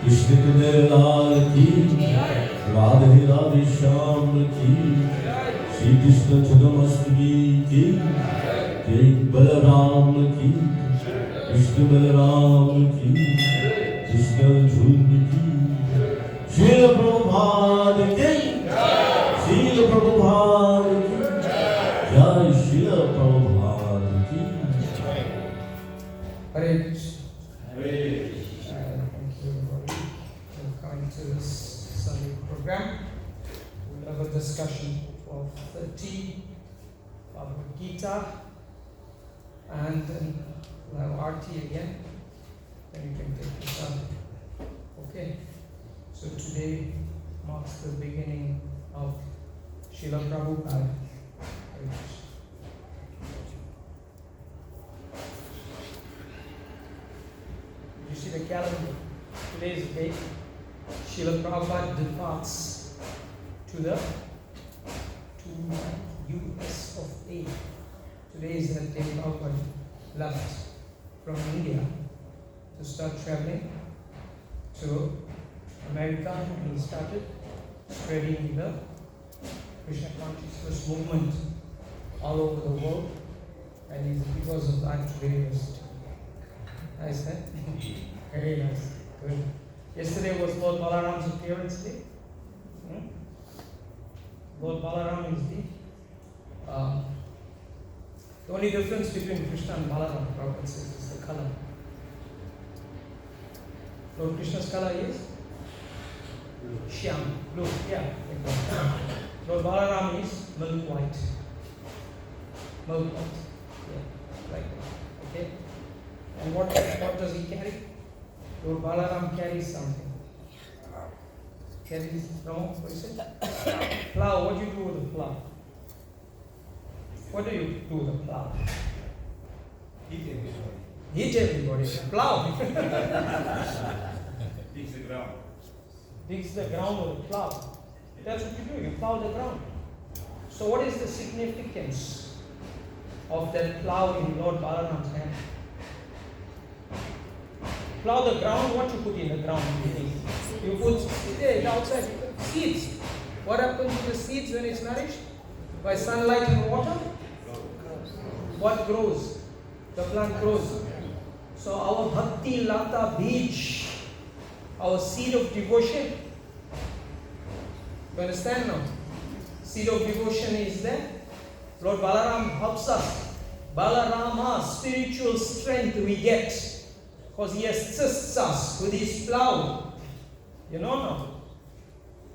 Krishna Kanhaiya Lal ki, Radhe Radhe Shyam ki, Shri Krishna Janmashtami ki, Jai Balaram ki, Krishna Balaram ki, Krishna Jhund ki, Srila Prabhupada ki, Srila Prabhupada ki, Jai Srila Prabhupada ki. Hare Krishna. Hare Thank you everybody for coming to this Sunday program. We'll have a discussion of 30 Bhagavad Gita and then we'll have Aarti again. Then you can take this up. Okay. So today marks the beginning of Srila Prabhupada. Hare Krishna. You see the calendar. Today's date. Srila Prabhupada departs to the US of A. Today is the day Prabhupada left from India to start traveling to America, and he started spreading the Krishna consciousness movement all over the world, and because of that today was nice, huh? Very nice. Good. Yesterday was Lord Balaram's appearance day. Lord Balaram is the only difference between Krishna and Balaram, Prabhupada says, is the color. Lord Krishna's color is Shyam, blue, yeah. Lord Balaram is milk white. Milk white, yeah, like that. Okay? And what does he carry? Lord Balaram carries something. Carries, no, what is it? Plow, what do you do with the plow? What do you do with the plow? Hit everybody. Hit everybody. Plow. Digs the ground. Digs the ground with a plow. That's what you do, you plow the ground. So what is the significance of that plow in Lord Balaram's hand? Plow the ground, what you put in the ground? You put it outside, seeds. What happens to the seeds when it's nourished? By sunlight and water? What grows? The plant grows. So our Bhakti Lata Beach, our seed of devotion. You understand now? Seed of devotion is there. Lord Balaram helps us. Balarama, spiritual strength we get. Because he assists us with his plow. You know now?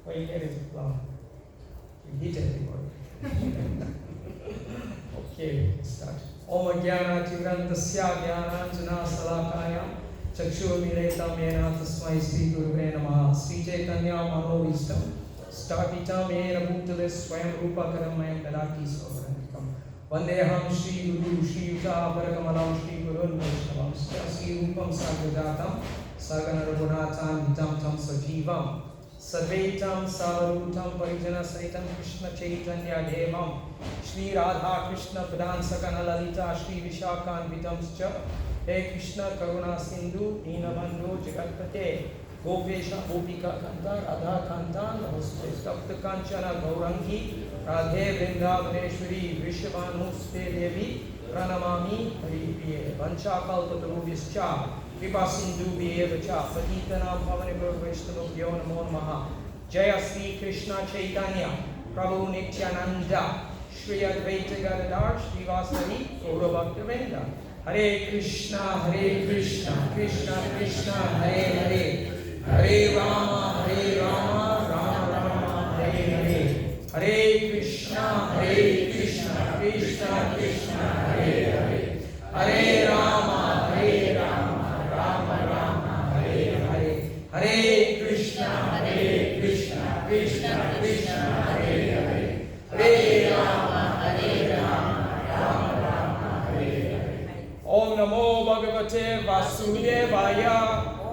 Why he carries a plow? You hit everybody. Okay, let's start. Om Jnana Tirantasya Jnananjana Salakaya Chakshurmiletam Yena Tasmai Sri Guruve Namaha Sri Chaitanya Manovistam Stapitam Yena Bhutale Swayam Rupakaram Mayam Dadati Svarantikam Vandeham Shri Guru Shri Yuta Parakamalam Shri Gurun Vaishnavam Sri Rupam Sagradatam Sagana Raghunathan Vitam Tam Sajivam Sadvaitam Savarutam Parijana Saitam Krishna Chaitanya Devam Shri Radha Krishna Pradhan Sakana Lalita Shri Vishakhan Vitam Scha He Krishna Karuna Sindhu Dinabandhu Jagatpate Gopesha Gopika Kanta Radha Kanta Namaste Tapta Kanchana Gaurangi Radhe Vrindavaneshwari Vishvanuste Devi Pranamami Haripriye Vanchakalpatarubhischa Vipasindu Bhyevacha Patitanam Pavanibhyo Vaishnavabhyo Namo Namaha Jaya Sri Krishna Chaitanya Prabhu Nityananda Shri Advaita Gadadhar Shri Vasari Gaura Bhaktivinoda Hare Krishna Krishna Krishna Hare Hare Hare Rama Rama Rama Hare Hare Hare Krishna Krishna Krishna Hare Hare Hare Rama Rama Hare Hare Hare Krishna Krishna Krishna Hare Hare Hare Rama Rama Hare Hare Om Namo Bhagavate Vasudevaya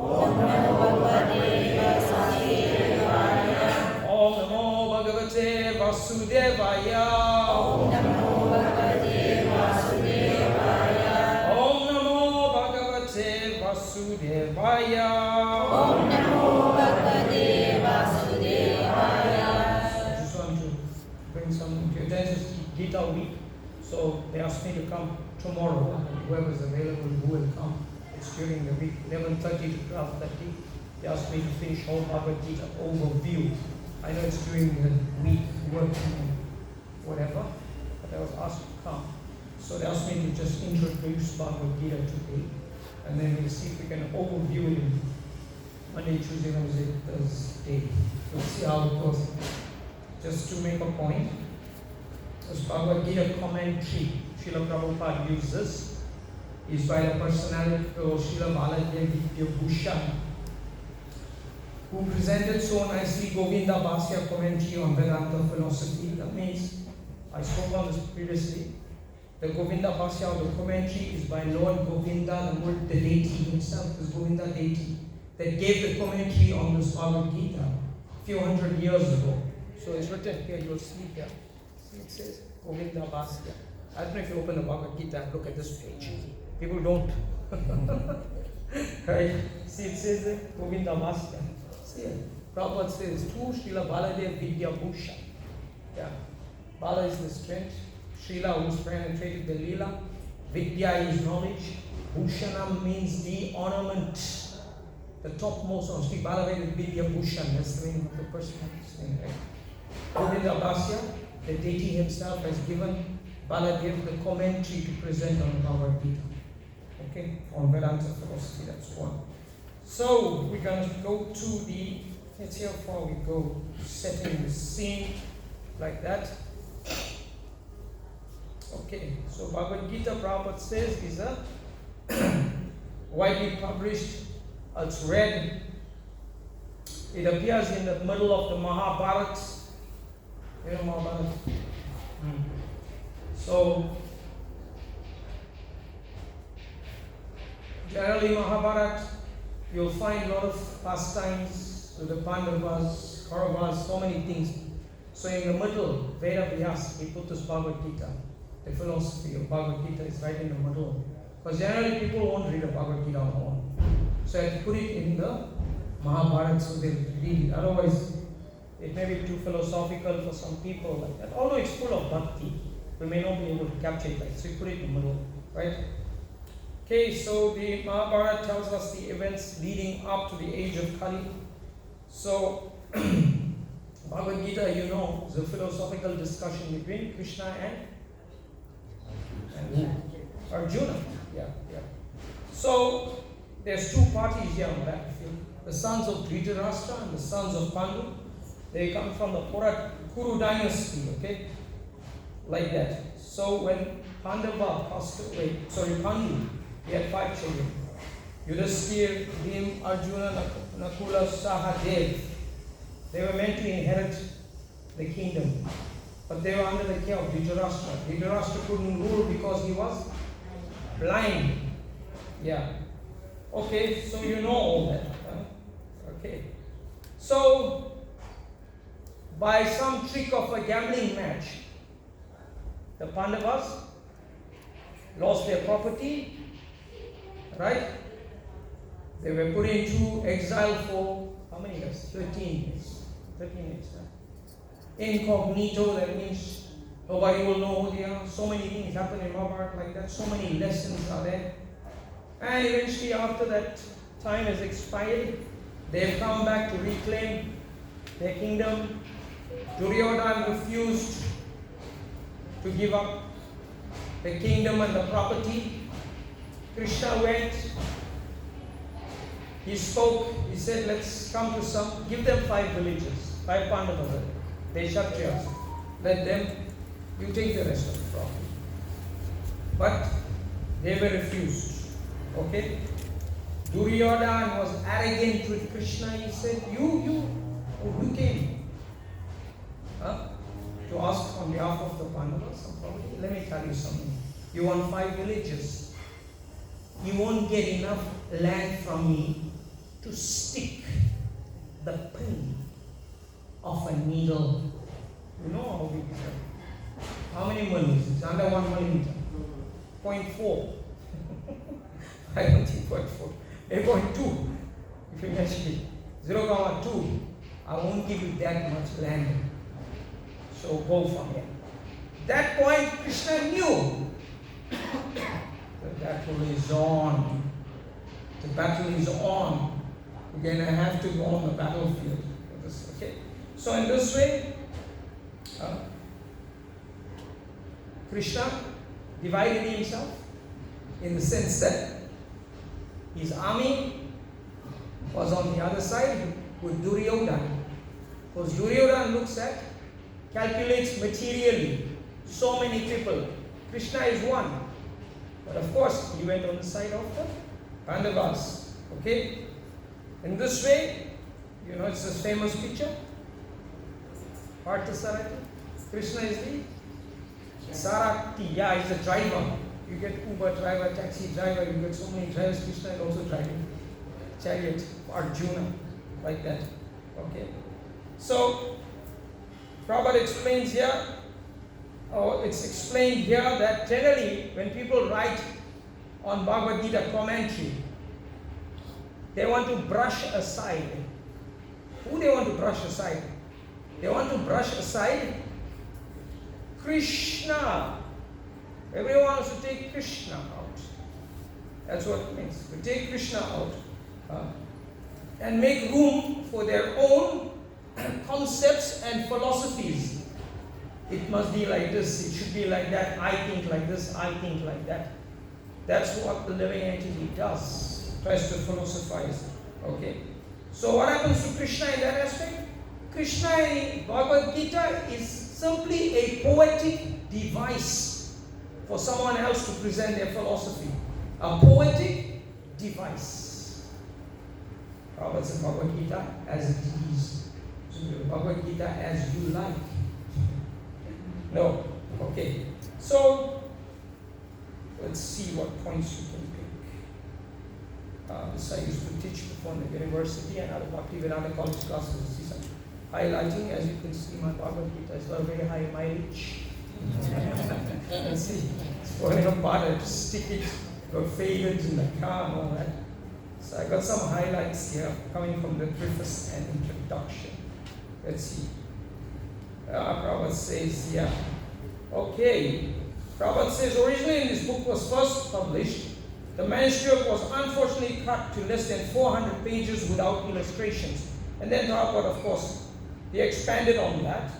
Om Namo Bhagavate Vasudevaya Om Namo Bhagavate Vasudevaya Om Namo Bhagavate Vasudevaya Om Namo Bhagavate Vasudevaya Om Namo they asked me to come tomorrow, and whoever's available who will come. It's during the week, 11:30 to 12:30. They asked me to finish whole Bhagavad Gita overview. I know it's during the week, working and whatever, but I was asked to come. So they asked me to just introduce Bhagavad Gita today, and then we'll see if we can overview it in Monday, Tuesday, Wednesday, Thursday. We'll see how it goes. Just to make a point, this Bhagavad Gita commentary Srila Prabhupada uses is by the personality of Srila Baladev Bhushan, who presented so nicely Govinda Bhasya commentary on Vedanta philosophy. That means, I spoke on this previously, the Govinda Bhasya or the commentary is by Lord Govinda, the deity himself, is Govinda deity, that gave the commentary on this Bhagavad Gita a few hundred years ago. So it's written here, you will see here. See, it says Govinda Bhasya. I don't know if you open the Bhagavad Gita and look at this page. People don't. Right? See, it says Govinda Bhasya. See, Prabhupada says, to Srila Baladev Vidya Bhusha. Yeah. Bala is the strength. Srila, who's penetrated the Leela. Vidya is knowledge. Bhushanam means the ornament, the topmost of Sri Baladev Vidya Bhushan. That's the name of the person's name, right? Govinda Bhasya, the deity himself, has given Baladev the commentary to present on Bhagavad Gita. Okay, on Vedanta philosophy, that's one. So we're going to go to the, let's see how far we go, setting the scene like that. Okay, so Bhagavad Gita, Prabhupada says, is a widely published, it's read. It appears in the middle of the Mahabharata. You know Mahabharata? So, generally Mahabharata, you'll find a lot of pastimes with the Pandavas, Kauravas, so many things. So in the middle, Veda Vyasa, he put this Bhagavad Gita. The philosophy of Bhagavad Gita is right in the middle. Because generally people won't read a Bhagavad Gita on their own. So I have to put it in the Mahabharata so they read it. Otherwise, it may be too philosophical for some people like that. Although it's full of bhakti, we may not be able to capture it. So you put it in the middle, right? Okay, so the Mahabharata tells us the events leading up to the age of Kali. So, Bhagavad Gita, you know, is a philosophical discussion between Krishna and Arjuna. Yeah. So, there's two parties here on that field. The sons of Dhritarashtra and the sons of Pandu. They come from the Kuru dynasty, okay? Like that. So, when Pandava passed away, Pandu, he had 5 children. Yudhishthir, Bhim, Arjuna, Nakula, Sahadev. They were meant to inherit the kingdom. But they were under the care of Dhritarashtra. Dhritarashtra couldn't rule because he was blind. Yeah. Okay, so you know all that. Huh? Okay. So, by some trick of a gambling match, the Pandavas lost their property, right? They were put into exile for how many years? 13 years. 13 years. Huh? Incognito, that means nobody will know who they are. So many things happen in Mahabharata like that. So many lessons are there. And eventually, after that time has expired, they have come back to reclaim their kingdom. Duryodhana refused to give up the kingdom and the property. Krishna went, he spoke, he said, let's come to some, give them 5 villages, 5 Pandavas, they Kshatriyas. Let them, you take the rest of the property. But they were refused. Okay? Duryodhana was arrogant with Krishna. He said, you came to ask on behalf of the Pandavas some property. Let me tell you something. You want 5 villages. You won't get enough land from me to stick the pin of a needle. You know how big is that? How many millimeters? It's under 1 millimeter. 0.4. I don't think 0.4. 8.2. If you measure it. 0.2. I won't give you that much land. So go from here. That point, Krishna knew battle is on. The battle is on. We're going to have to go on the battlefield. Okay? So in this way, Krishna divided himself in the sense that his army was on the other side with Duryodhana. Because Duryodhana looks at, calculates materially, so many people. Krishna is one. But of course, he went on the side of the Pandavas. Okay? In this way, you know, it's this famous picture. Parthasarathi. Krishna is the Sarakti. Yeah, he's the driver. You get Uber driver, taxi driver, you get so many drivers. Krishna is also driving chariot, Arjuna, like that. Okay? So, Prabhupada explains here, or it's explained here that generally when people write on Bhagavad Gita commentary, they want to brush aside. Who they want to brush aside? They want to brush aside Krishna. Everyone wants to take Krishna out. That's what it means. To take Krishna out and make room for their own concepts and philosophies. It must be like this, it should be like that, I think like this, I think like that. That's what the living entity does, tries to philosophize. Okay? So what happens to Krishna in that aspect? Krishna in Bhagavad Gita is simply a poetic device for someone else to present their philosophy. A poetic device. Prabhupada said Bhagavad Gita as it is. Bhagavad Gita as you like. No. Okay. So, let's see what points you can pick. This I used to teach before in the university and other Bhaktivedanta college classes. See some highlighting. As you can see, my Bhagavad Gita is got a very high mileage. Let's see. It's falling apart. I have to stick it. Got faded in the car and all that. So I got some highlights here coming from the preface and introduction. Let's see. Prabhupada says, yeah. Okay. Prabhupada says, originally this book was first published. The manuscript was unfortunately cut to less than 400 pages without illustrations. And then Prabhupada, of course, they expanded on that.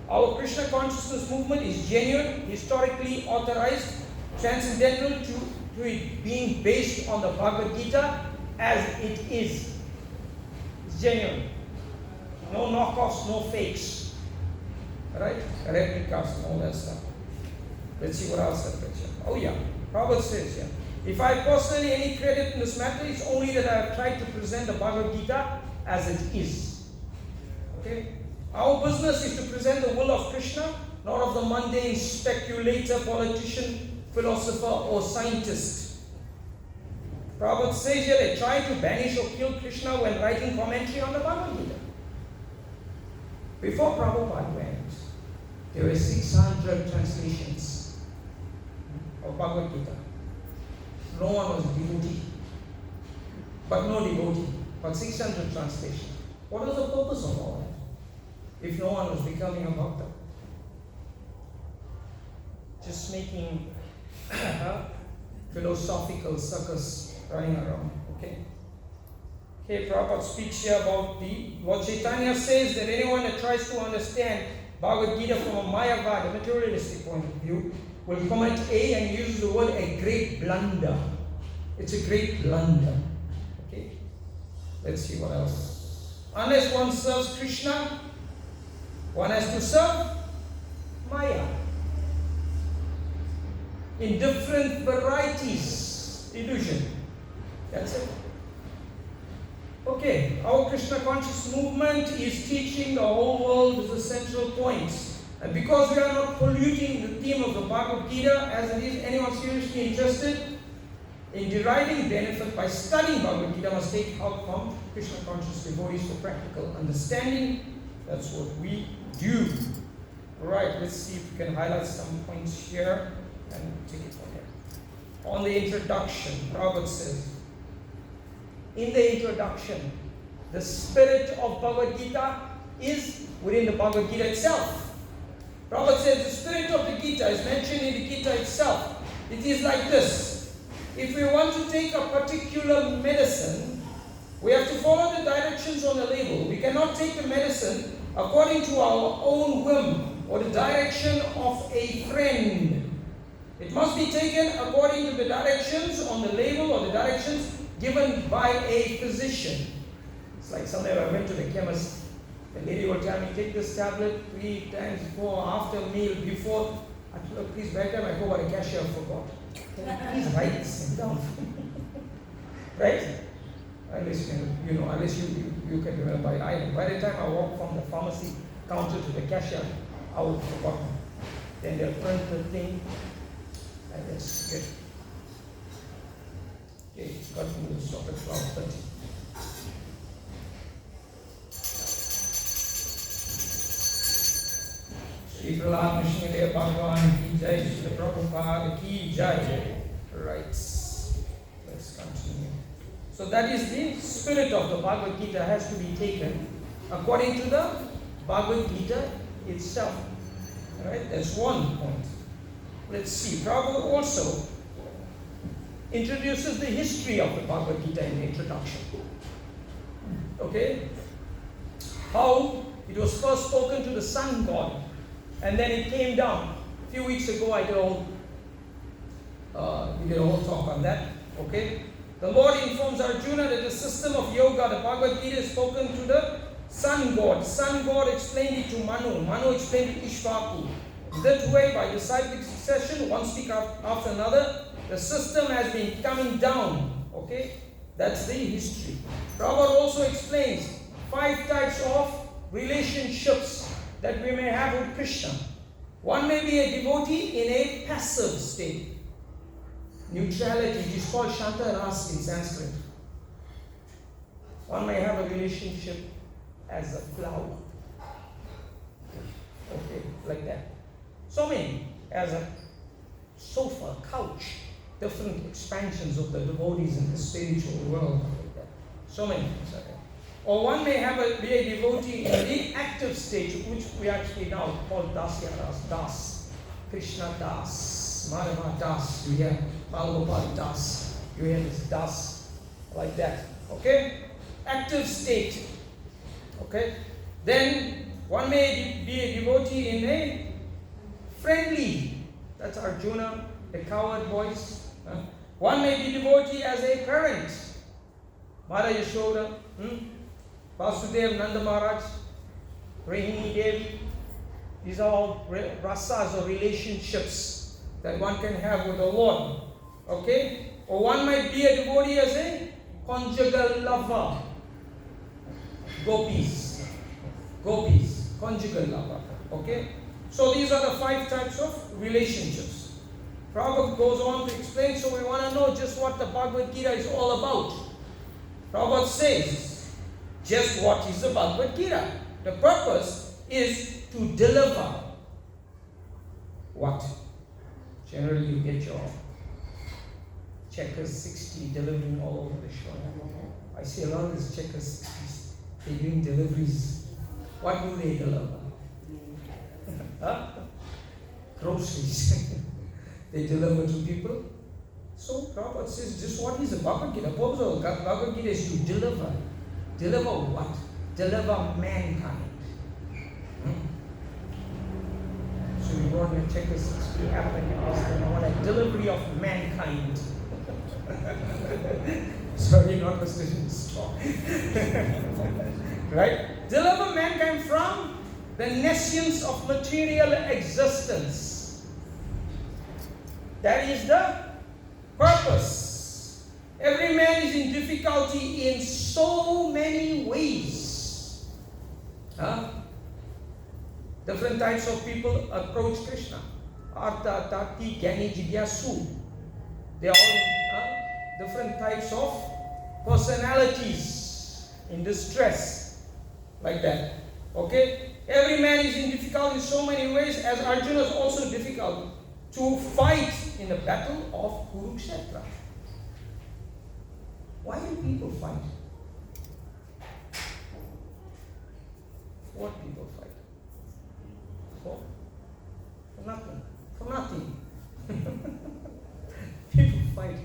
Our Krishna consciousness movement is genuine, historically authorized, transcendental to it being based on the Bhagavad Gita as it is. It's genuine. No knockoffs, no fakes. Right? Replicas and all that stuff. Let's see what else I picture. Oh yeah. Prabhupada says here, if I personally any credit in this matter, it's only that I have tried to present the Bhagavad Gita as it is. Okay? Our business is to present the will of Krishna, not of the mundane speculator, politician, philosopher, or scientist. Prabhupada says here they tried to banish or kill Krishna when writing commentary on the Bhagavad Gita. Before Prabhupada went, there were 600 translations of Bhagavad Gita. No one was a devotee, but no devotee, but 600 translations. What was the purpose of all that? If no one was becoming a bhakta? Just making philosophical circus running around. Okay. Okay, Prabhupada speaks here about what Chaitanya says that anyone that tries to understand Bhagavad Gita from a Mayavad, a materialistic point of view, will commit and use the word a great blunder. It's a great blunder. Okay? Let's see what else. Unless one serves Krishna, one has to serve Maya. In different varieties, illusion. That's it. Okay, our Krishna conscious movement is teaching the whole world the central points. And because we are not polluting the theme of the Bhagavad Gita as it is, anyone seriously interested in deriving benefit by studying Bhagavad Gita must take help from Krishna conscious devotees for practical understanding. That's what we do. Alright, let's see if we can highlight some points here and take it from here. On the introduction, Prabhupada says, in the introduction, the spirit of Bhagavad Gita is within the Bhagavad Gita itself. Prabhupada says the spirit of the Gita is mentioned in the Gita itself. It is like this. if we want to take a particular medicine, we have to follow the directions on the label. We cannot take the medicine according to our own whim or the direction of a friend. It must be taken according to the directions on the label or the directions given by a physician. It's like someday I went to the chemist. The lady would tell me, take this tablet 3 times before, after meal, before. I told her, please, by the time I go by the cashier, I forgot. Please write this down. Right? Unless you can remember it. By the time I walk from the pharmacy counter to the cashier, I would have forgotten. Then they'll print the thing, and let's get. Okay, got to stop at 12:30. Srila Krishna Bhagavan ki jai, Srila Prabhupada ki jai. Right. Let's continue. So that is the spirit of the Bhagavad Gita has to be taken according to the Bhagavad Gita itself. Right? That's one point. Let's see. Prabhupada also introduces the history of the Bhagavad Gita in the introduction. Okay? How it was first spoken to the sun god, and then it came down. A few weeks ago, we did a whole talk on that. Okay? The Lord informs Arjuna that the system of yoga, the Bhagavad Gita, is spoken to the sun god. Sun god explained it to Manu. Manu explained it to Ishvaku. That way, by disciplic succession, one speak after another, the system has been coming down. Okay? That's the history. Prabhupada also explains 5 types of relationships that we may have with Krishna. One may be a devotee in a passive state. Neutrality, it is called Shanta Ras in Sanskrit. One may have a relationship as a flower. Okay, like that. So many, as a sofa, couch, different expansions of the devotees in the spiritual world. Like that. So many things like that. Or one may be a devotee in the active state, which we actually now call Dasya Das, Krishna Das, Madhava Das, you hear Prabhupada Das, you hear this Das, like that. Okay? Active state. Okay? Then one may be a devotee in a friendly, that's Arjuna, the coward voice. One may be devotee as a parent, Mara Yashoda, Vasudev, Nanda Maharaj, Rahini Devi. These are all rasas or relationships that one can have with the Lord. Okay? Or one might be a devotee as a conjugal lover. Gopis, conjugal lover. Okay? So these are the 5 types of relationships. Prabhupada goes on to explain, so we want to know just what the Bhagavad Gita is all about. Prabhupada says, just what is the Bhagavad Gita? The purpose is to deliver what? Generally you get your checkers 60 delivering all over the show. I see a lot of these checkers 60s, they're doing deliveries. What do they deliver? Groceries. They deliver to people. So Prabhupada says, just what is the Bhagavad Gita? The purpose of Bhagavad Gita is to deliver. Deliver what? Deliver mankind. So you want to check this happen and ask them, I want a delivery of mankind. Sorry, not listening to talk. Right? Deliver mankind from the nescience of material existence. That is the purpose. Every man is in difficulty in so many ways. Different types of people approach Krishna. Artha, Tati, Gyani, Jigyasu. They are all different types of personalities in distress. Like that. Okay? Every man is in difficulty in so many ways, as Arjuna is also difficult to fight in the battle of Kurukshetra. Why do people fight? What people fight? For nothing. For nothing. People fight.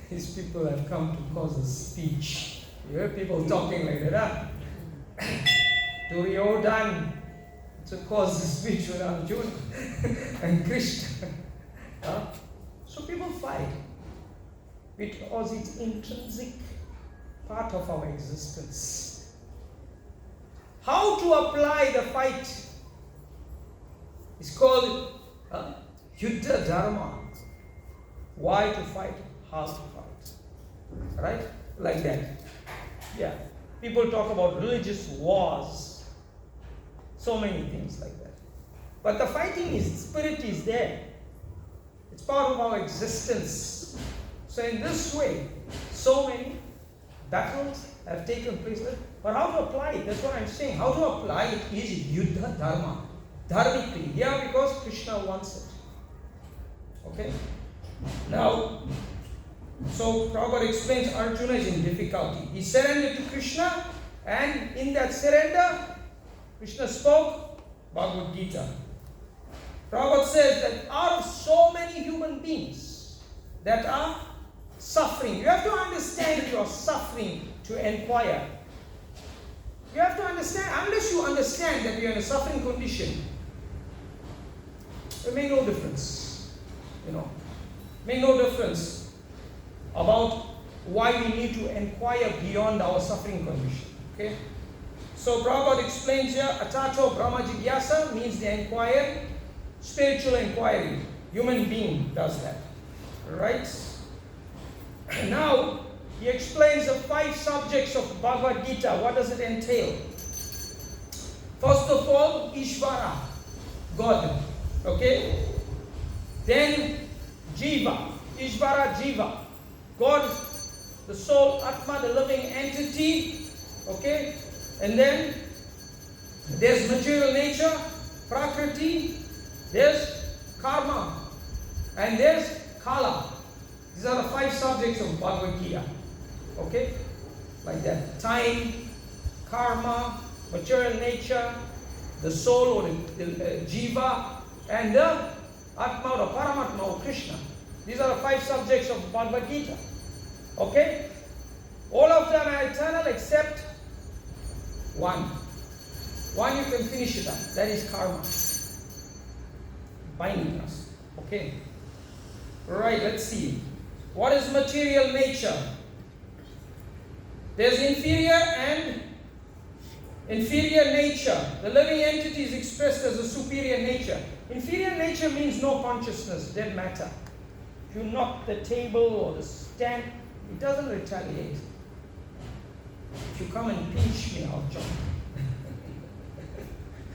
These people have come to cause a speech. You hear people talking like that, huh? Duryodhan to cause a speech with Arjuna and Krishna. Huh? So people fight because it's intrinsic part of our existence. How to apply the fight is called Yuddha Dharma. Why to fight? How to fight. Right? Like that. Yeah. People talk about religious wars. So many things like that. But the fighting spirit is there. It's part of our existence. So in this way, so many battles have taken place. But how to apply it? That's what I'm saying. How to apply it is Yuddha Dharma. Dharmically. Yeah, because Krishna wants it. Okay? Now, so Prabhupada explains Arjuna is in difficulty. He surrendered to Krishna, and in that surrender, Krishna spoke Bhagavad Gita. Prabhupada says that out of so many human beings that are suffering, you have to understand that you are suffering to inquire. You have to understand, unless you understand that you are in a suffering condition, it makes no difference. Make no difference about why we need to inquire beyond our suffering condition. Okay? So Prabhupada explains here, Atato Brahma Jigyasa means the inquiry, spiritual inquiry. Human being does that. Right? Now, he explains the 5 subjects of Bhagavad Gita. What does it entail? First of all, Ishvara, God. Okay? Then, Jiva, Ishvara Jiva. God, the soul, Atma, the living entity. Okay? And then, there's material nature, Prakriti, there's Karma, and there's Kala. These are the 5 subjects of Bhagavad Gita. Okay? Like that. Time, Karma, material nature, the soul or the Jiva, and the Atma or Paramatma or Krishna. These are the 5 subjects of Bhagavad Gita. Okay? All of them are eternal except one. One you can finish it up. That is karma. Binding us. Okay? Right, let's see. What is material nature? There's inferior and inferior nature. The living entity is expressed as a superior nature. Inferior nature means no consciousness, dead matter. If you knock the table or the stand, it doesn't retaliate. If you come and pinch me, I'll jump.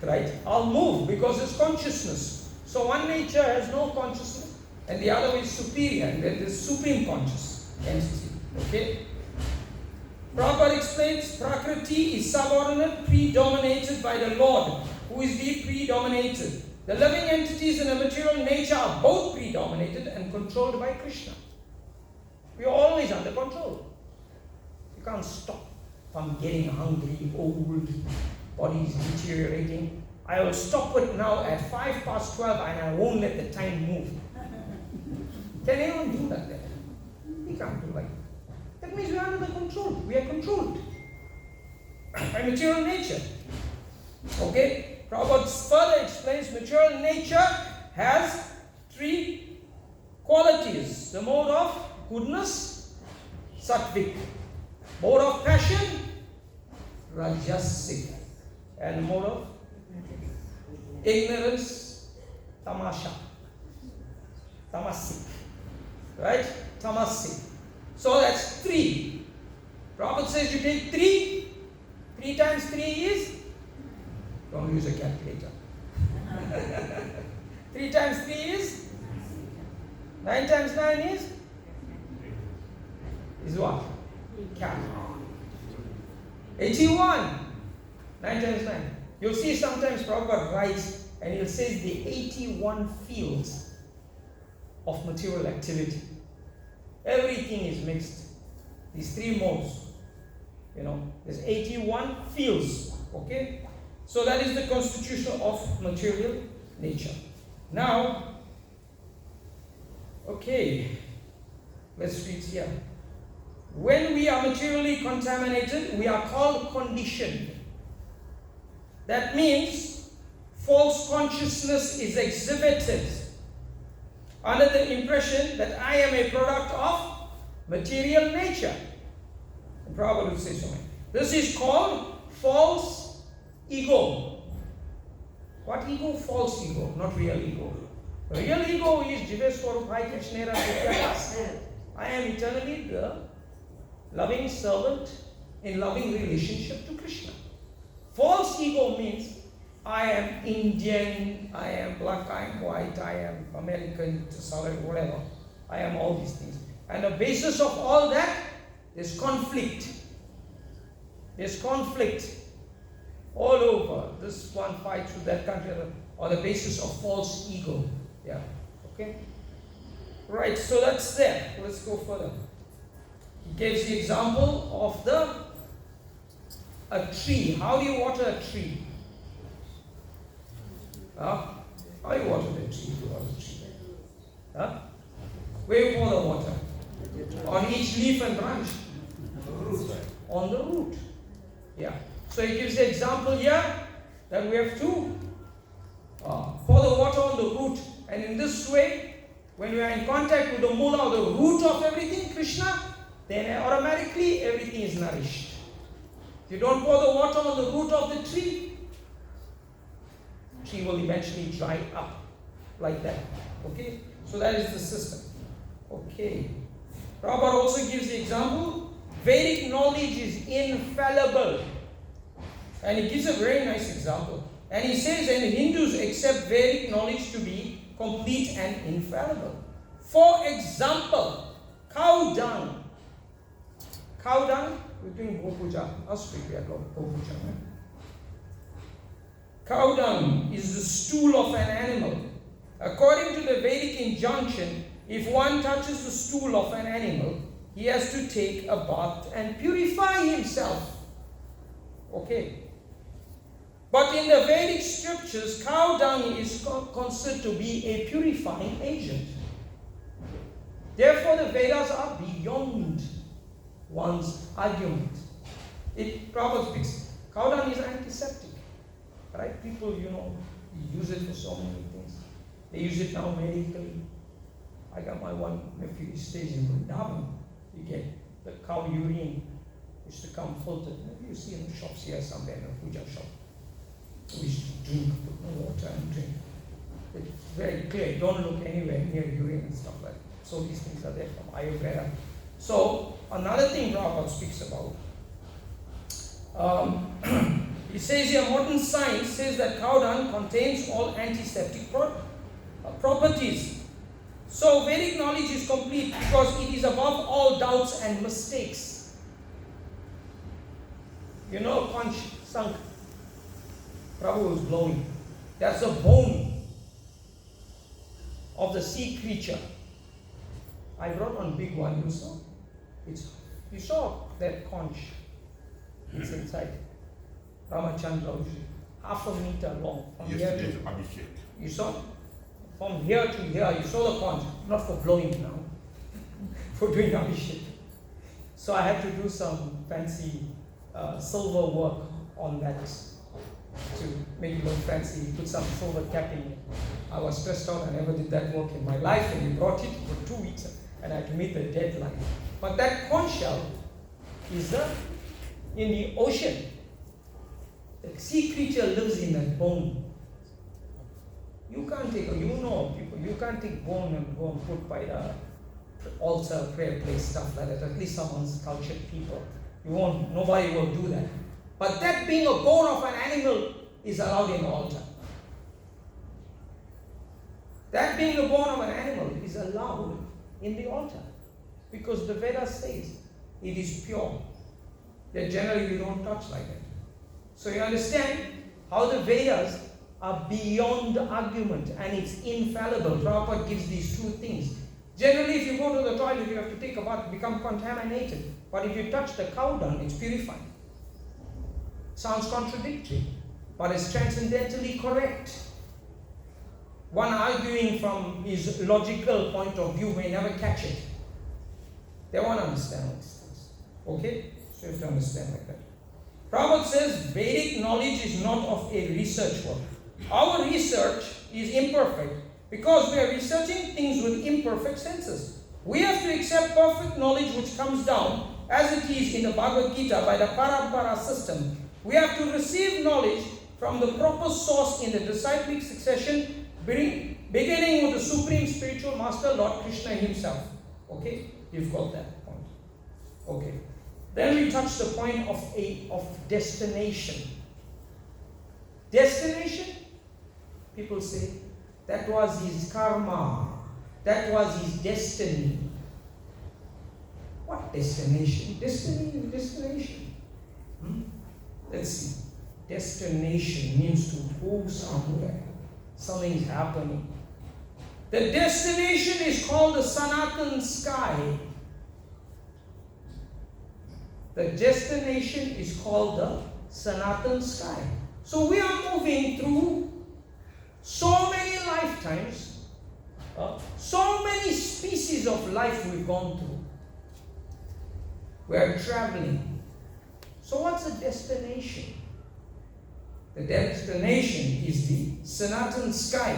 Right? I'll move because it's consciousness. So one nature has no consciousness and the other is superior, and then there's supreme conscious entity. Okay? Prabhupada explains Prakriti is subordinate, predominated by the Lord, who is the predominated. The living entities and the material nature are both predominated and controlled by Krishna. We are always under control. You can't stop from getting hungry, old, body is deteriorating. I will stop it now at 12:05 and I won't let the time move. Can anyone do that then? We can't do like that. That means we are under the control. We are controlled by material nature. Okay? Prabhupada further explains material nature has 3 qualities. The mode of goodness, sattvic. Mode of passion, rajasic. And mode of ignorance, tamasic. Right? Tamasic. So that's 3. Prabhupada says you take 3. 3 times 3 is, don't use a calculator. 3 times 3 is, 9 times 9 is what? Count. 81. 9 times 9. You'll see sometimes Prabhupada writes and he'll say the 81 fields of material activity. Everything is mixed. These 3 modes. There's 81 fields. Okay? So that is the constitution of material nature. Now, okay. Let's read here. When we are materially contaminated, we are called conditioned. That means false consciousness is exhibited under the impression that I am a product of material nature. And Prabhupada will say something. This is called false ego. What ego? False ego, not real ego. Real ego is Jiveswarupai Krishnera Nityadas. I am eternally the loving servant in loving relationship to Krishna. False ego means I am Indian, I am black, I am white, I am American, sorry, whatever. I am all these things. And the basis of all that is conflict. There's conflict all over. This one fights with that country on the basis of false ego. Yeah. Okay? Right, so that's there. Let's go further. He gives the example of a tree. How do you water a tree? How do you water the tree? Huh? Where you pour the water? On each leaf and branch? On the root. Yeah. So he gives the example here that we have to pour the water on the root. And in this way, when we are in contact with the mula, the root of everything, Krishna, then automatically everything is nourished. If you don't pour the water on the root of the tree will eventually dry up like that. Okay? So that is the system. Okay. Prabhupada also gives the example, Vedic knowledge is infallible. And he gives a very nice example. And he says, and Hindus accept Vedic knowledge to be complete and infallible. For example, cow dung. Cow dung, we're doing Puja. Last week we had Puja. Cow dung is the stool of an animal. According to the Vedic injunction, if one touches the stool of an animal, he has to take a bath and purify himself. Okay. But in the Vedic scriptures, cow dung is considered to be a purifying agent. Therefore, the Vedas are beyond one's argument. Prabhupada speaks, cow dung is antiseptic. Right? People, use it for so many things. They use it now medically. I got my one nephew, he stays in Vrindavan. You get the cow urine, used to come filtered. Maybe you see in the shops here somewhere, in a Puja shop. We used to drink, put no water and drink. It's very clear. Don't look anywhere near urine and stuff like that. So these things are there from Ayurveda. So another thing Prabhupada speaks about. He says here, modern science says that cow dung contains all antiseptic properties. So Vedic knowledge is complete because it is above all doubts and mistakes. Conch sunk. Prabhu was blowing. That's a bone of the sea creature. I brought one big one, you saw? You saw that conch. It's inside. Ramachandra, half a meter long. From here to Abhishek. You saw? From here to here, you saw the conch. Not for blowing now. For doing Abhishek. So I had to do some fancy silver work on that to make it look fancy, put some silver capping. I was stressed out, I never did that work in my life, and we brought it for 2 weeks and I had to meet the deadline. But that conch shell is in the ocean. The sea creature lives in that bone. You can't take, people, you can't take bone and go and put by the altar, prayer place, stuff like that. At least someone's cultured people. Nobody will do that. But that being a bone of an animal is allowed in the altar. That being a bone of an animal is allowed in the altar. Because the Veda says it is pure. That generally you don't touch like that. So you understand how the Vedas are beyond argument and it's infallible. Prabhupada gives these two things. Generally, if you go to the toilet, you have to take a bath, become contaminated. But if you touch the cow dung, it's purified. Sounds contradictory, but it's transcendentally correct. One arguing from his logical point of view may never catch it. They won't understand all these things. Okay? So you have to understand like that. Prabhupada says Vedic knowledge is not of a research work. Our research is imperfect because we are researching things with imperfect senses. We have to accept perfect knowledge which comes down as it is in the Bhagavad Gita by the Parampara system. We have to receive knowledge from the proper source in the disciplic succession, beginning with the Supreme Spiritual Master, Lord Krishna himself. Okay? You've got that point. Okay. Then we touch the point of destination. Destination, people say, that was his karma. That was his destiny. What destination? Destination. Let's see. Destination means to go somewhere. Something's happening. The destination is called the Sanatan sky. The destination is called the Sanatan sky. So we are moving through so many lifetimes, so many species of life we've gone through. We are traveling. So what's the destination? The destination is the Sanatan sky,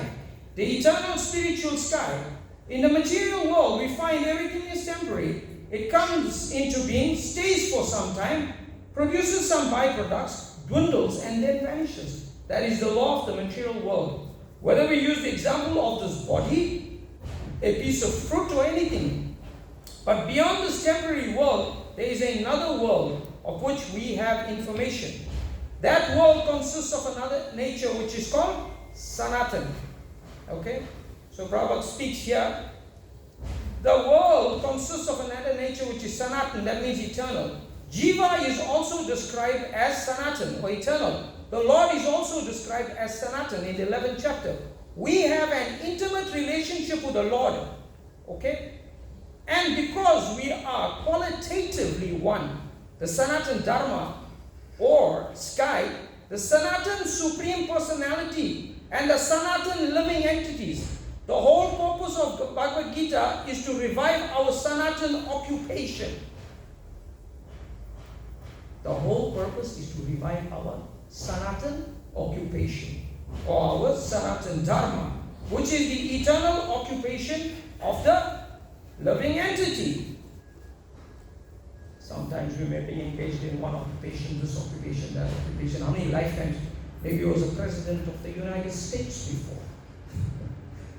the eternal spiritual sky. In the material world, we find everything is temporary. It comes into being, stays for some time, produces some byproducts, dwindles, and then vanishes. That is the law of the material world. Whether we use the example of this body, a piece of fruit, or anything. But beyond this temporary world, there is another world of which we have information. That world consists of another nature which is called Sanatan. Okay? So Prabhupada speaks here. The world consists of another nature which is Sanatan, that means eternal. Jiva is also described as Sanatan or eternal. The Lord is also described as Sanatan in the 11th chapter. We have an intimate relationship with the Lord. Okay? And because we are qualitatively one, the Sanatan Dharma or sky, the Sanatan Supreme Personality and the Sanatan living entities, the whole purpose of the Bhagavad Gita is to revive our Sanatan occupation. The whole purpose is to revive our Sanatan occupation or our Sanatan Dharma, which is the eternal occupation of the living entity. Sometimes we may be engaged in one occupation, this occupation, that occupation. How many lifetimes? Maybe you was a president of the United States before.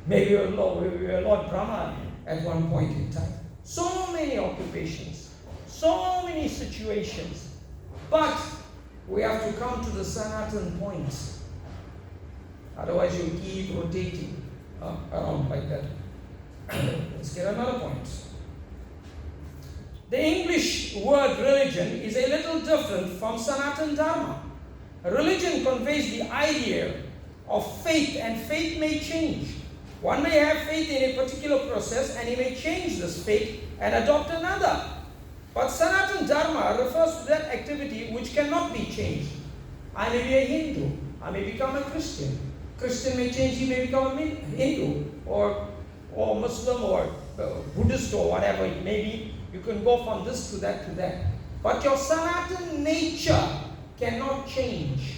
Maybe you were Lord Brahma at one point in time. So many occupations, so many situations. But we have to come to the Sanatan point. Otherwise you keep rotating around like that. Let's get another point. The English word religion is a little different from Sanatan Dharma. Religion conveys the idea of faith, and faith may change. One may have faith in a particular process and he may change this faith and adopt another. But Sanatan Dharma refers to that activity which cannot be changed. I may be a Hindu, I may become a Christian. Christian may change, he may become a Hindu or Muslim or Buddhist or whatever it may be. You can go from this to that to that. But your Sanatan nature cannot change.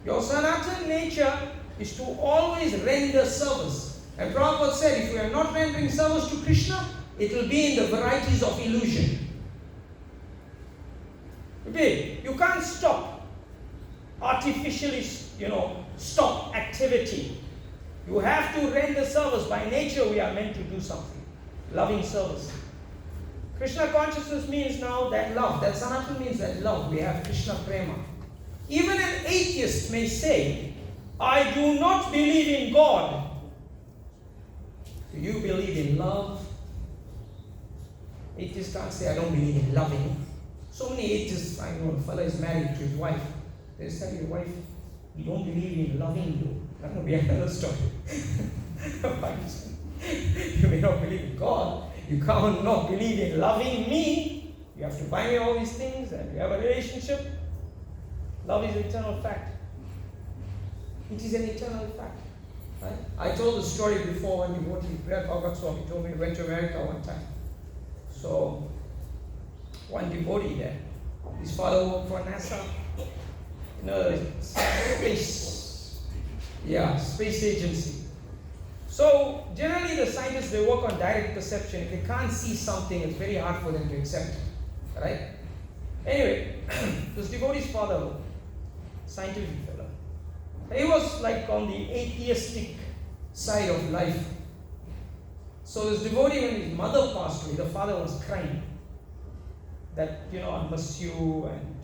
Your Sanatan nature is to always render service. And Prabhupada said, if we are not rendering service to Krishna, it will be in the varieties of illusion. Okay, you can't stop, artificially, stop activity. You have to render service. By nature, we are meant to do something. Loving service. Krishna consciousness means now that love. That Sanatan means that love. We have Krishna Prema. Even an atheist may say, I do not believe in God. Do you believe in love? Atheists can't say, I don't believe in loving. So many atheists, I know, a fellow is married to his wife. They tell your wife, you don't believe in loving you. That will be another story. You may not believe in God. You can't not believe in loving me. You have to buy me all these things and we have a relationship. Love is an eternal fact. It is an eternal fact. Right? I told the story before when we read Bhagavad Swami told me he went to America one time. So, one devotee there, his father worked for NASA, space agency. So, generally the scientists, they work on direct perception. If they can't see something, it's very hard for them to accept it, right? Anyway, this devotee's father, scientific fellow, he was like on the atheistic side of life. So this devotee, when his mother passed away, the father was crying that, I miss you, and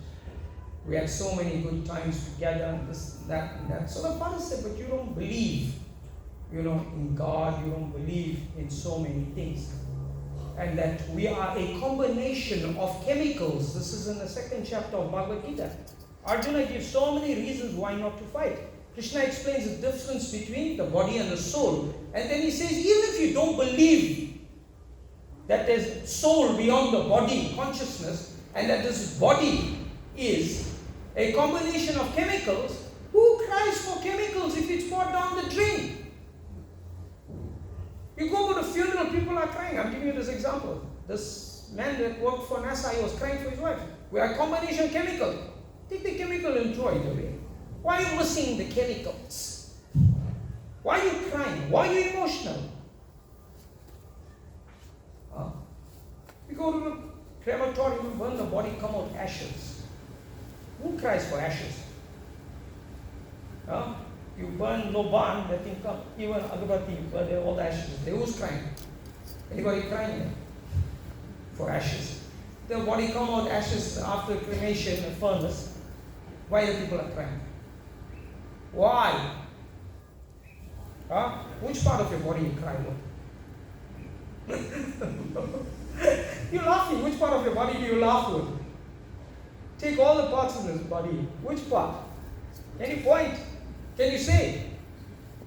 we had so many good times together, and this, that, and that. So the father said, but you don't believe, in God, you don't believe in so many things. And that we are a combination of chemicals. This is in the 2nd chapter of Bhagavad Gita. Arjuna gives so many reasons why not to fight. Krishna explains the difference between the body and the soul. And then he says, even if you don't believe that there's soul beyond the body, consciousness, and that this body is a combination of chemicals, who cries for chemicals if it's poured down the drain? You go to the funeral, people are crying. I'm giving you this example. This man that worked for NASA, he was crying for his wife. We are a combination chemical. Take the chemical and throw it away. Why are you missing the chemicals? Why are you crying? Why are you emotional? You go to the crematorium, burn the body, come out ashes. Who cries for ashes? You burn loban, that thing come, even agabati, you burn all the ashes. Who's crying? Anybody crying there? For ashes. The body come out ashes after cremation and furnace. Why the people are crying? Why? Which part of your body you cry with? You're laughing. Which part of your body do you laugh with? Take all the parts in this body. Which part? Any point? Can you say?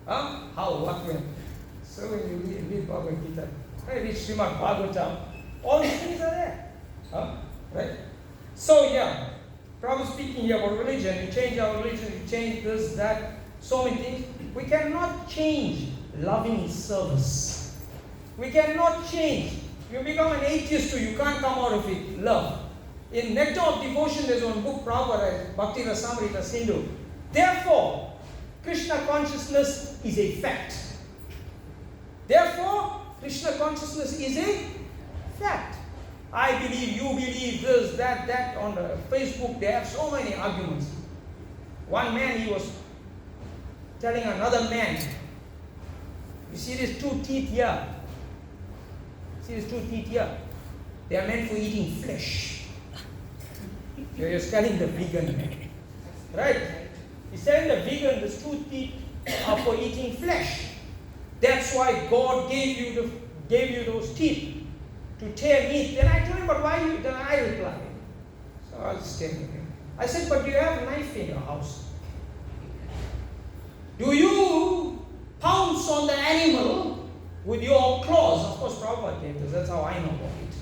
How? What? When? So when you read Bhagavad Gita, I read Srimad Bhagavatam, all these things are there. Right? So Prabhupada speaking here about religion. We change our religion, we change this, that, so many things. We cannot change loving service. We cannot change. You become an atheist too, you can't come out of it. Love. In Nectar of Devotion, there's one book, Prabhupada, Bhakti Rasamrita Sindhu. Therefore, Krishna consciousness is a fact. Therefore, Krishna consciousness is a fact. I believe, you believe, this, that. On the Facebook, they have so many arguments. One man, he was telling another man, you see these 2 teeth here? See these 2 teeth here? They are meant for eating flesh. You're telling the vegan man. Right? He's telling the vegan, these 2 teeth are for eating flesh. That's why God gave you those teeth to tear meat. Then I told him, but why you? Then I replied. So I was telling him. I said, but do you have a knife in your house? Do you pounce on the animal with your claws? Of course, Prabhupada gave this. That's how I know about it.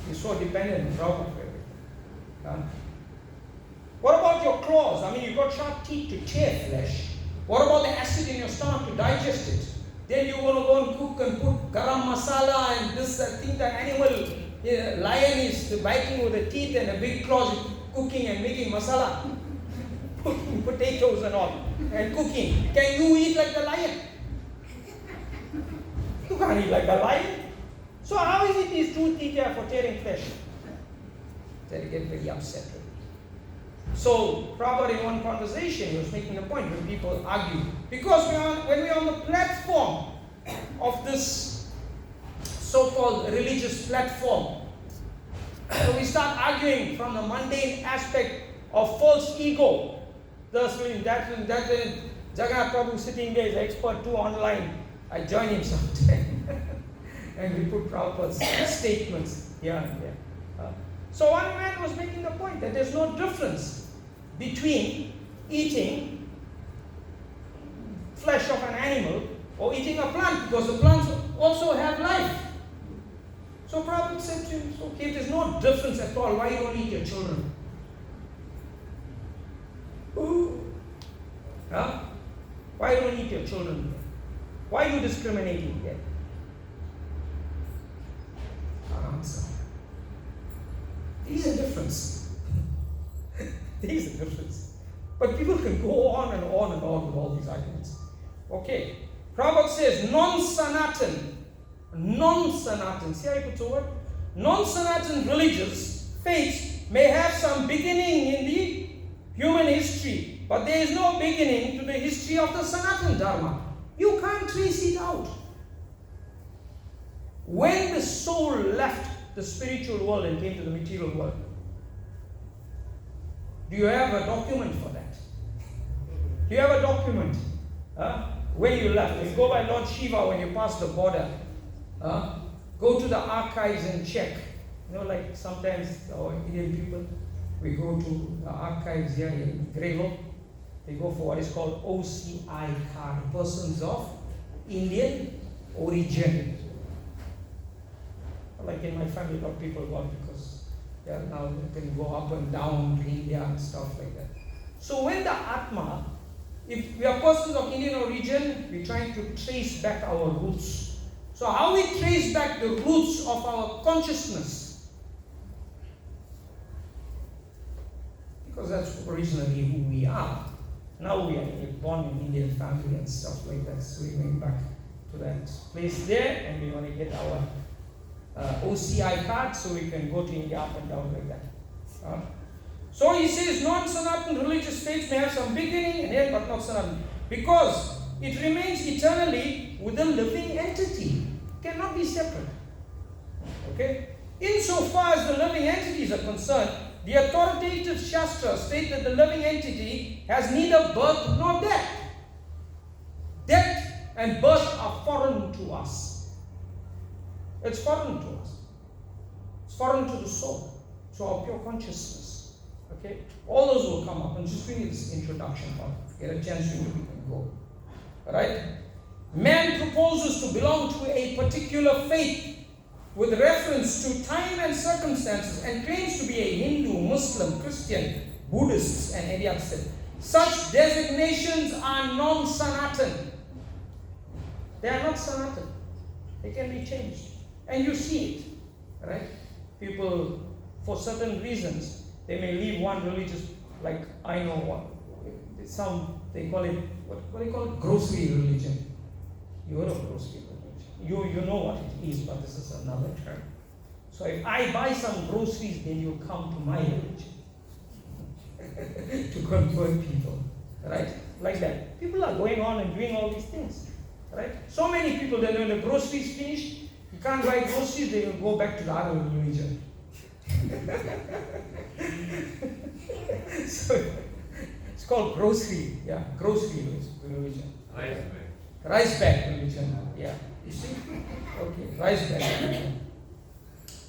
He's so dependent on Prabhupada for everything. What about your claws? I mean, you've got sharp teeth to tear flesh. What about the acid in your stomach to digest it? Then you want to go and cook and put garam masala and this, that thing, that animal, lion is biting with the teeth and a big claws, cooking and making masala, putting potatoes and all, and cooking. Can you eat like the lion? You can't eat like the lion. So how is it these 2 teeth are for tearing flesh? They get very upset. So, Prabhupada in one conversation, he was making a point when people argue. Because when we are on the platform of this so-called religious platform, we start arguing from the mundane aspect of false ego. This way, that way, that way. Jagannath Prabhu sitting there is expert too online. I join him sometime. And we put Prabhupada's statements here and there. So one man was making the point that there's no difference between eating flesh of an animal or eating a plant, because the plants also have life. So Prabhupada said to him, okay, if there's no difference at all, why you don't eat your children? Why don't you eat your children? Why are you discriminating there? Answer. There is a difference. There is a difference. But people can go on and on and on with all these arguments. Okay. Prabhupada says non-Sanatan. Non-Sanatan. See how he puts a word? Non-Sanatan religious faiths may have some beginning in the human history, but there is no beginning to the history of the Sanatan Dharma. You can't trace it out. When the soul left the spiritual world and came to the material world, do you have a document for that? Do you have a document? When you left, you go by Lord Shiva when you pass the border. Go to the archives and check. You know, like sometimes our Indian people, we go to the archives here in Greville. They go for what is called OCI card, persons of Indian origin. Like in my family, a lot of people got because they are now they can go up and down to India and stuff like that. So when the Atma, if we are persons of Indian origin, we're trying to trace back our roots. So how we trace back the roots of our consciousness? Because that's originally who we are. Now we are born in Indian family and stuff like that. So we're going back to that place there, and we want to get our OCI card so we can go to India up and down like that. So he says non-Sanatan religious faiths may have some beginning and end, but not Sanatan, because it remains eternally with a living entity. It cannot be separate. Okay? Insofar as the living entities are concerned, the authoritative Shastras state that the living entity has neither birth nor death. Death and birth are foreign to us. It's foreign to us. It's foreign to the soul, to our pure consciousness. Okay? All those will come up. I'm just doing this introduction part. Get a chance to we can go. Alright? Man proposes to belong to a particular faith with reference to time and circumstances and claims to be a Hindu, Muslim, Christian, Buddhist, and any other sect. Such designations are non-Sanatan. They are not Sanatan. They can be changed. And you see it, right? People, for certain reasons, they may leave one religious, like I know what, they call it, what do you call it? Grocery religion. You heard of grocery religion. You know what it is, but this is another term. So if I buy some groceries, then you come to my religion. To convert people, right? Like that. People are going on and doing all these things, right? So many people, then when the groceries finish, you can't buy groceries, they will go back to the other religion. So it's called grocery religion. Rice bag religion, yeah. You see? Okay, rice bag religion.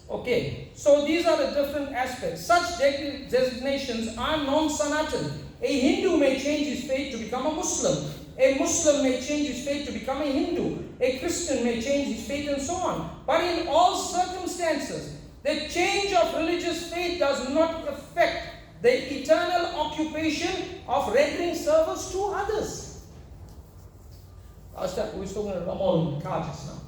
Okay, so these are the different aspects. Such designations are non-Sanatan. A Hindu may change his faith to become a Muslim. A Muslim may change his faith to become a Hindu. A Christian may change his faith and so on. But in all circumstances, the change of religious faith does not affect the eternal occupation of rendering service to others. We're talking about Ramal charges now.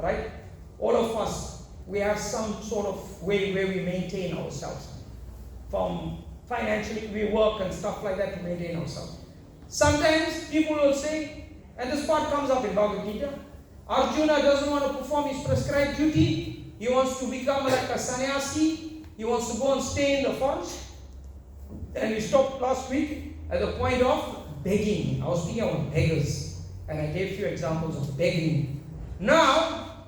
Right? All of us, we have some sort of way where we maintain ourselves. From financially, we work and stuff like that to maintain ourselves. Sometimes people will say, and this part comes up in Bhagavad Gita, Arjuna doesn't want to perform his prescribed duty. He wants to become like a sannyasi. He wants to go and stay in the forest. And we stopped last week at the point of begging. I was speaking about beggars. And I gave a few examples of begging. Now,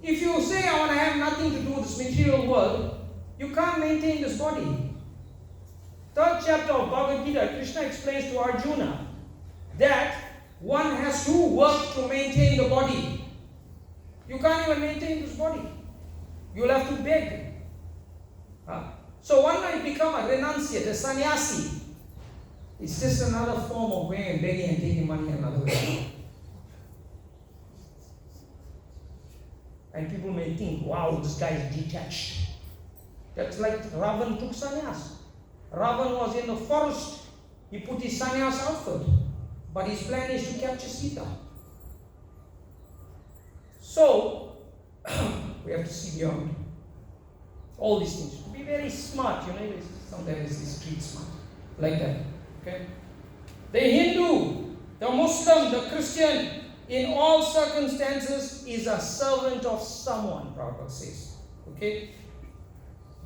if you say, I want to have nothing to do with this material world, you can't maintain this body. Third chapter of Bhagavad Gita, Krishna explains to Arjuna that one has to work to maintain the body. You can't even maintain this body. You'll have to beg. So one might become a renunciate, a sannyasi. It's just another form of going and begging and taking money another way. And people may think, wow, this guy is detached. That's like Ravan took sannyas. Ravan was in the forest. He put his sannyas outfit. But his plan is to capture Sita. So, we have to see beyond. All these things. To be very smart, sometimes it's street smart. Like that. Okay? The Hindu, the Muslim, the Christian, in all circumstances is a servant of someone, Prabhupada says. Okay?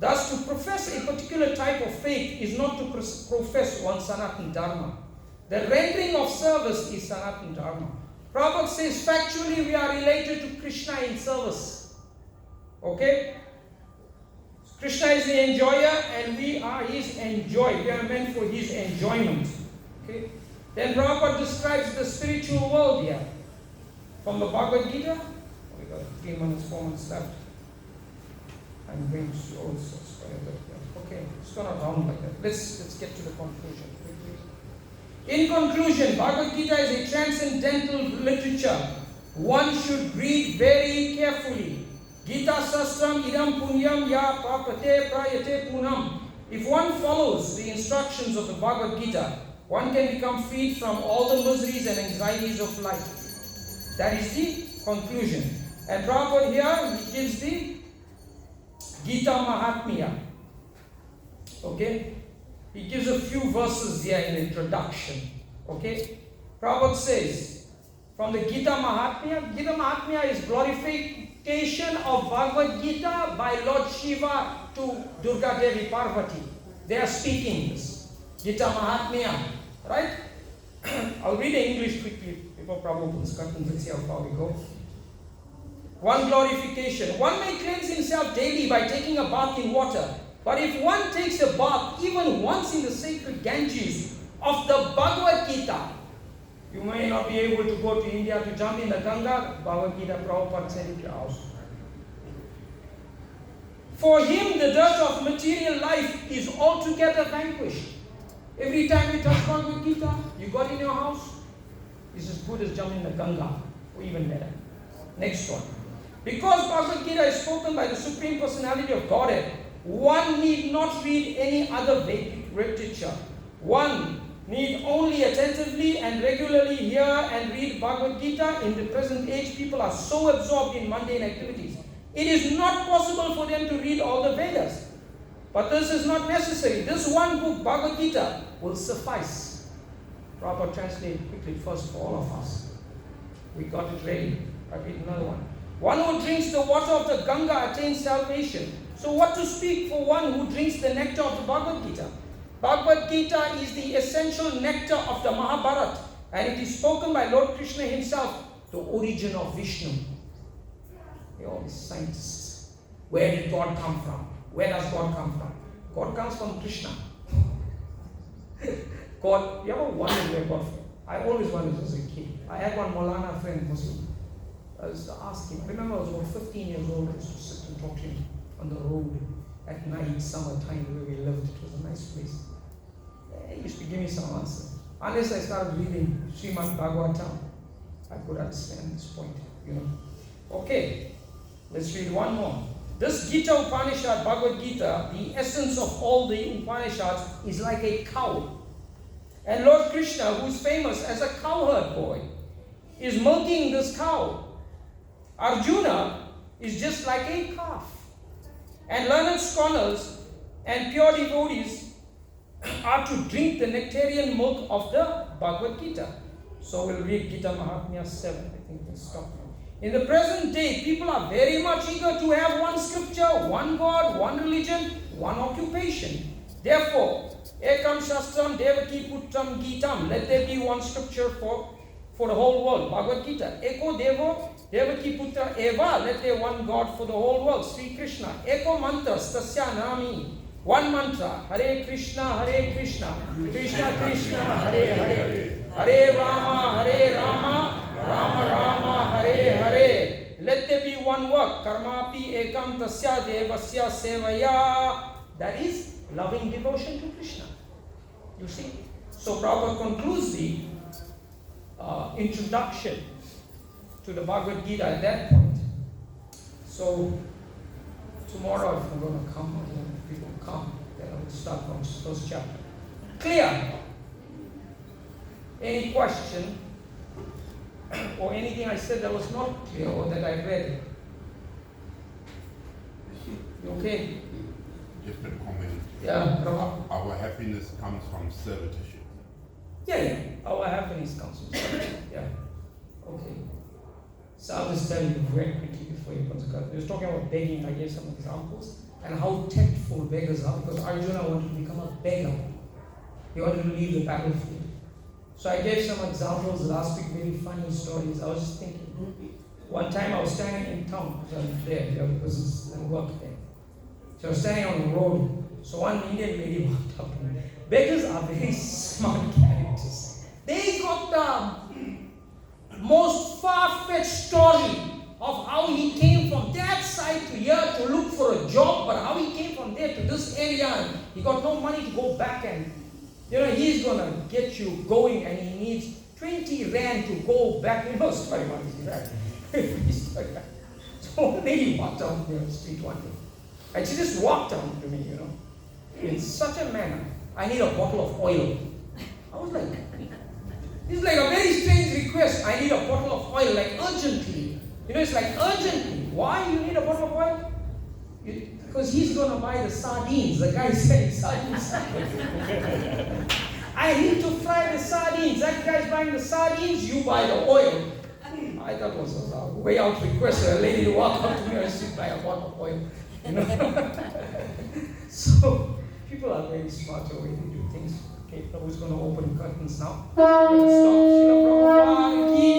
Thus, to profess a particular type of faith is not to profess one Sanatana Dharma. The rendering of service is Sanatana Dharma. Prabhupada says factually we are related to Krishna in service. Okay? Krishna is the enjoyer and we are his enjoy. We are meant for his enjoyment. Okay? Then Prabhupada describes the spiritual world here. From the Bhagavad Gita, we got 3 minutes, 4 minutes left. I'm going to also spoil that. Okay, it's gonna round like that. Let's get to the conclusion quickly. In conclusion, Bhagavad Gita is a transcendental literature. One should read very carefully. Gita Sastram idam punyam ya papate prayate punam. If one follows the instructions of the Bhagavad Gita, one can become freed from all the miseries and anxieties of life. That is the conclusion. And Prabhupada here, he gives the Gita Mahatmya. Okay? He gives a few verses here in the introduction. Okay? Prabhupada says, from the Gita Mahatmya is glorification of Bhagavad Gita by Lord Shiva to Durga Devi Parvati. They are speaking this. Gita Mahatmya. Right? I'll read the English quickly before Prabhupada opens curtains and see how far we go. One glorification. One may cleanse himself daily by taking a bath in water. But if one takes a bath even once in the sacred Ganges of the Bhagavad Gita, you may not be able to go to India to jump in the Ganga. Bhagavad Gita, Prabhupada said it to your house. For him, the dirt of material life is altogether vanquished. Every time you touch Bhagavad Gita, you got in your house, it's as good as jumping in the Ganga, or even better. Next one. Because Bhagavad Gita is spoken by the Supreme Personality of Godhead, one need not read any other Vedic literature. One need only attentively and regularly hear and read Bhagavad Gita. In the present age, people are so absorbed in mundane activities. It is not possible for them to read all the Vedas. But this is not necessary. This one book, Bhagavad Gita, will suffice. Prabhupada translate quickly first for all of us. We got it ready. I read another one. One who drinks the water of the Ganga attains salvation. So what to speak for one who drinks the nectar of the Bhagavad Gita? Bhagavad Gita is the essential nectar of the Mahabharata, and it is spoken by Lord Krishna himself, the origin of Vishnu. They're all these scientists. Where did God come from? Where does God come from? God comes from Krishna. God, you ever wondered where God from? I always wondered as a kid. I had one Maulana friend, Muslim. I used to ask him. I remember I was about 15 years old. I used to sit and talk to him on the road at night, summertime, where we lived. It was a nice place. He used to give me some answers. Unless I started reading Srimad Bhagavatam, I could understand this point, Okay, let's read one more. This Gita Upanishad, Bhagavad Gita, the essence of all the Upanishads, is like a cow. And Lord Krishna, who is famous as a cowherd boy, is milking this cow. Arjuna is just like a calf. And learned scholars and pure devotees are to drink the nectarian milk of the Bhagavad Gita. So we'll read Gita Mahatmya 7. I think we'll stop now. In the present day, people are very much eager to have one scripture, one God, one religion, one occupation. Therefore, Ekam Shastram Devaki Putram Gitam. Let there be one scripture for the whole world. Bhagavad Gita. Eko Devo Devaki Putra Eva. Let there one God for the whole world. Sri Krishna. Eko Mantra Stasya Nami. One mantra. Hare Krishna, Krishna Krishna, Hare Hare. Hare Rama, Rama Rama, Hare Hare. Let there be one work. Karmapi Ekam Tasya Devasya Sevaya. That is loving devotion to Krishna. You see? So Prabhupada concludes the introduction to the Bhagavad Gita at that point. So tomorrow, if I'm going to come, if people come, then I will start from the first chapter. Clear? Any question or anything I said that was not clear or that I read? You okay? Just a comment. Yeah, Prabhupada. Our happiness comes from servitorship. Yeah. Our happiness comes from service. Yeah. Okay. So I'll just tell you very quickly before you consecrate. We was talking about begging. I gave some examples and how tactful beggars are, because Arjuna wanted to become a beggar. He wanted to leave the battlefield. So I gave some examples last week, very funny stories. I was just thinking, one time I was standing in town, because I'm there, I have business and work there. So I was standing on the road. So one Indian lady walked up to me. Beggars are very smart characters. They got the most far-fetched story of how he came from that side to here to look for a job, but how he came from there to this area and he got no money to go back, and he's gonna get you going and he needs 20 rand to go back. Story one is right. So one lady walked down the street one day. And she just walked down to me, in such a manner. I need a bottle of oil. I was like, it's like a very strange request. I need a bottle of oil, like urgently. It's like urgently. Why you need a bottle of oil? Because he's going to buy the sardines. The guy said sardines. I need to fry the sardines. That guy's buying the sardines, you buy the oil. I thought it was a way out request for a lady to walk up to me and say, buy a bottle of oil. So, people are very smart the way they do things. Okay, Prabhu's going to open curtains now. We're going to stop. Srila Prabhupada ki